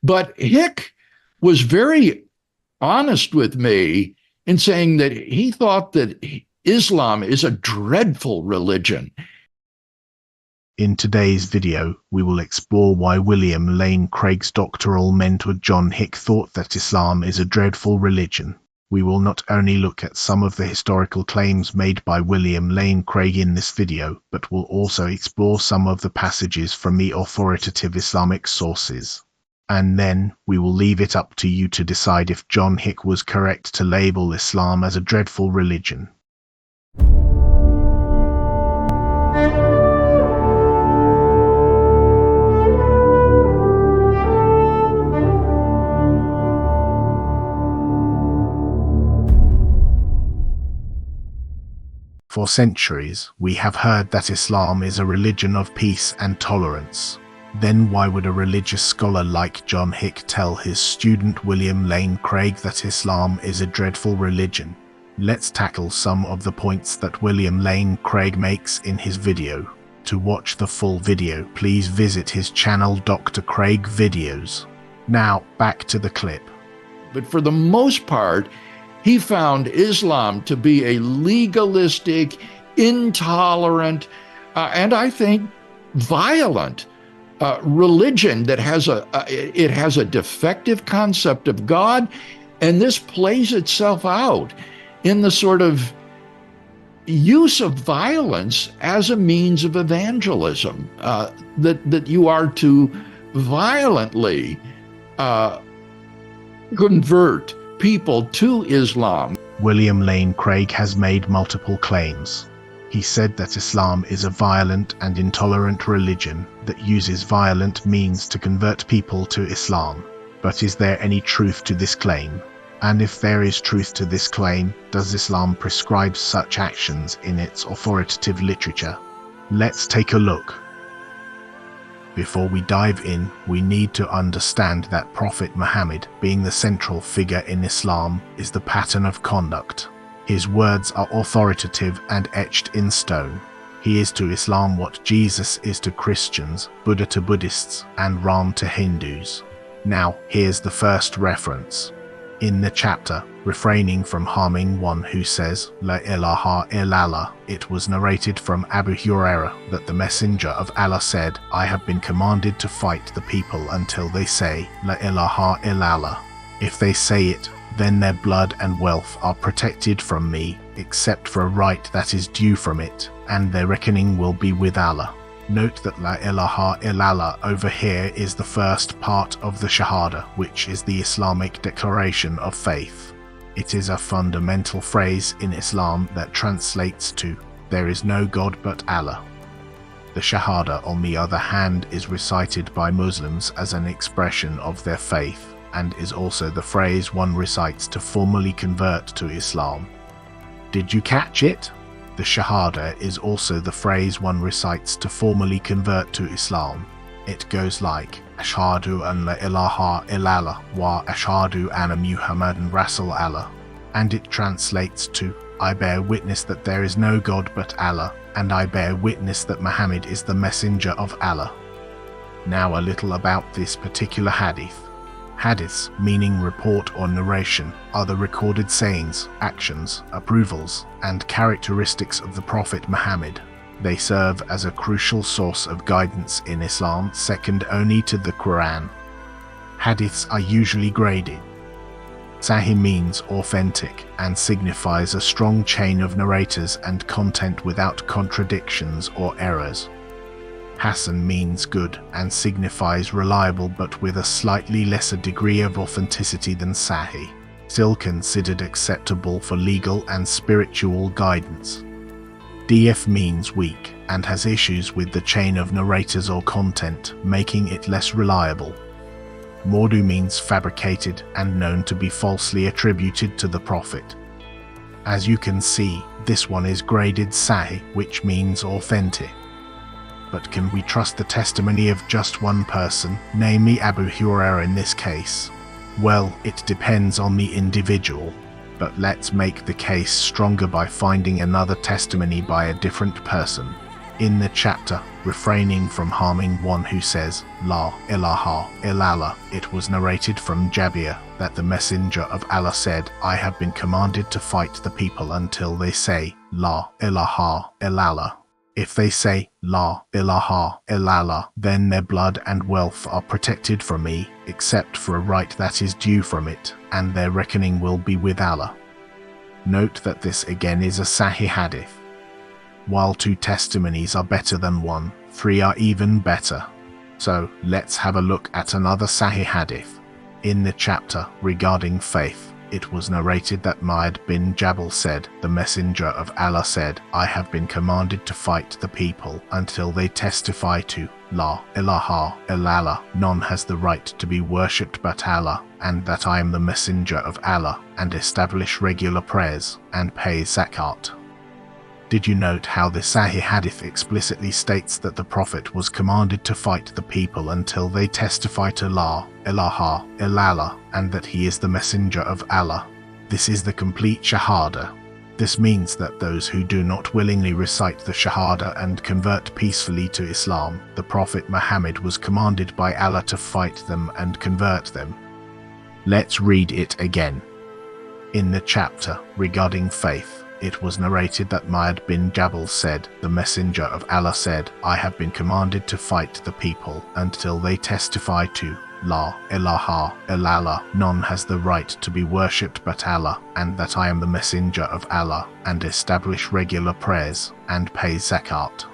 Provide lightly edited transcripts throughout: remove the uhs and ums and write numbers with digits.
But Hick was very honest with me in saying that he thought that Islam is a dreadful religion. In today's video, we will explore why William Lane Craig's doctoral mentor John Hick thought that Islam is a dreadful religion. We will not only look at some of the historical claims made by William Lane Craig in this video, but will also explore some of the passages from the authoritative Islamic sources. And then, we will leave it up to you to decide if John Hick was correct to label Islam as a dreadful religion. For centuries, we have heard that Islam is a religion of peace and tolerance. Then why would a religious scholar like John Hick tell his student William Lane Craig that Islam is a dreadful religion? Let's tackle some of the points that William Lane Craig makes in his video. To watch the full video, please visit his channel Dr. Craig Videos. Now, back to the clip. But for the most part, he found Islam to be a legalistic, intolerant, and I think violent religion that has a defective concept of God, and this plays itself out in the sort of use of violence as a means of evangelism, that you are to violently convert people to Islam. William Lane Craig has made multiple claims. He said that Islam is a violent and intolerant religion that uses violent means to convert people to Islam. But is there any truth to this claim? And if there is truth to this claim, does Islam prescribe such actions in its authoritative literature? Let's take a look. Before we dive in, we need to understand that Prophet Muhammad, being the central figure in Islam, is the pattern of conduct. His words are authoritative and etched in stone. He is to Islam what Jesus is to Christians, Buddha to Buddhists, and Ram to Hindus. Now, here's the first reference. In the chapter, refraining from harming one who says, La ilaha illallah, it was narrated from Abu Hurairah that the Messenger of Allah said, I have been commanded to fight the people until they say, La ilaha illallah. If they say it, then their blood and wealth are protected from me, except for a right that is due from it, and their reckoning will be with Allah. Note that La ilaha illallah over here is the first part of the Shahada, which is the Islamic declaration of faith. It is a fundamental phrase in Islam that translates to, there is no God but Allah. The Shahada, on the other hand, is recited by Muslims as an expression of their faith, and is also the phrase one recites to formally convert to Islam. Did you catch it? The Shahada is also the phrase one recites to formally convert to Islam. It goes like, Ashhadu an la ilaha illallah wa ashhadu anna Muhammadan Rasul Allah, and it translates to, I bear witness that there is no God but Allah, and I bear witness that Muhammad is the messenger of Allah. Now a little about this particular hadith. Hadiths, meaning report or narration, are the recorded sayings, actions, approvals, and characteristics of the Prophet Muhammad. They serve as a crucial source of guidance in Islam, second only to the Quran. Hadiths are usually graded. Sahih means authentic and signifies a strong chain of narrators and content without contradictions or errors. Hasan means good and signifies reliable but with a slightly lesser degree of authenticity than Sahih, still considered acceptable for legal and spiritual guidance. DF means weak and has issues with the chain of narrators or content, making it less reliable. Mawdu means fabricated and known to be falsely attributed to the Prophet. As you can see, this one is graded Sahih, which means authentic. But can we trust the testimony of just one person, namely Abu Hurairah in this case? Well, it depends on the individual, but let's make the case stronger by finding another testimony by a different person. In the chapter, refraining from harming one who says, La ilaha illallah, it was narrated from Jabir that the messenger of Allah said, I have been commanded to fight the people until they say, La ilaha illallah. If they say, La ilaha illallah, then their blood and wealth are protected from me, except for a right that is due from it, and their reckoning will be with Allah. Note that this again is a Sahih hadith. While 2 testimonies are better than 1, 3 are even better. So, let's have a look at another Sahih hadith. In the chapter regarding faith, it was narrated that Ma'ad bin Jabal said, the messenger of Allah said, I have been commanded to fight the people until they testify to La ilaha illallah, none has the right to be worshipped but Allah, and that I am the messenger of Allah, and establish regular prayers, and pay zakat. Did you note how the Sahih hadith explicitly states that the Prophet was commanded to fight the people until they testify to La ilaha illallah, and that he is the messenger of Allah? This is the complete Shahada. This means that those who do not willingly recite the Shahada and convert peacefully to Islam, the Prophet Muhammad was commanded by Allah to fight them and convert them. Let's read it again. In the chapter regarding faith, it was narrated that Ma'ad bin Jabal said, the messenger of Allah said, I have been commanded to fight the people until they testify to La ilaha illallah, none has the right to be worshipped but Allah, and that I am the messenger of Allah, and establish regular prayers, and pay zakat.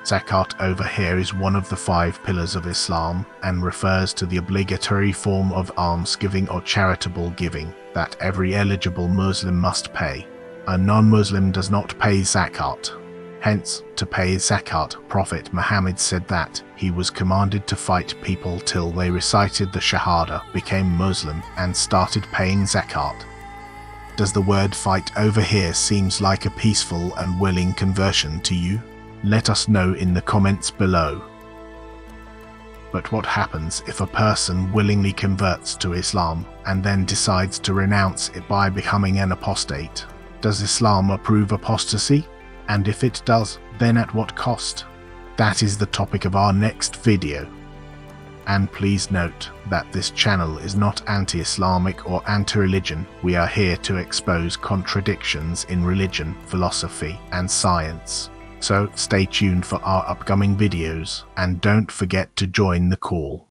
Zakat over here is one of the 5 pillars of Islam, and refers to the obligatory form of almsgiving or charitable giving that every eligible Muslim must pay. A non-Muslim does not pay zakat. Hence, to pay zakat, Prophet Muhammad said that he was commanded to fight people till they recited the Shahada, became Muslim, and started paying zakat. Does the word fight over here seems like a peaceful and willing conversion to you? Let us know in the comments below. But what happens if a person willingly converts to Islam and then decides to renounce it by becoming an apostate? Does Islam approve apostasy? And if it does, then at what cost? That is the topic of our next video. And please note that this channel is not anti-Islamic or anti-religion. We are here to expose contradictions in religion, philosophy, and science. So stay tuned for our upcoming videos, and don't forget to join the call.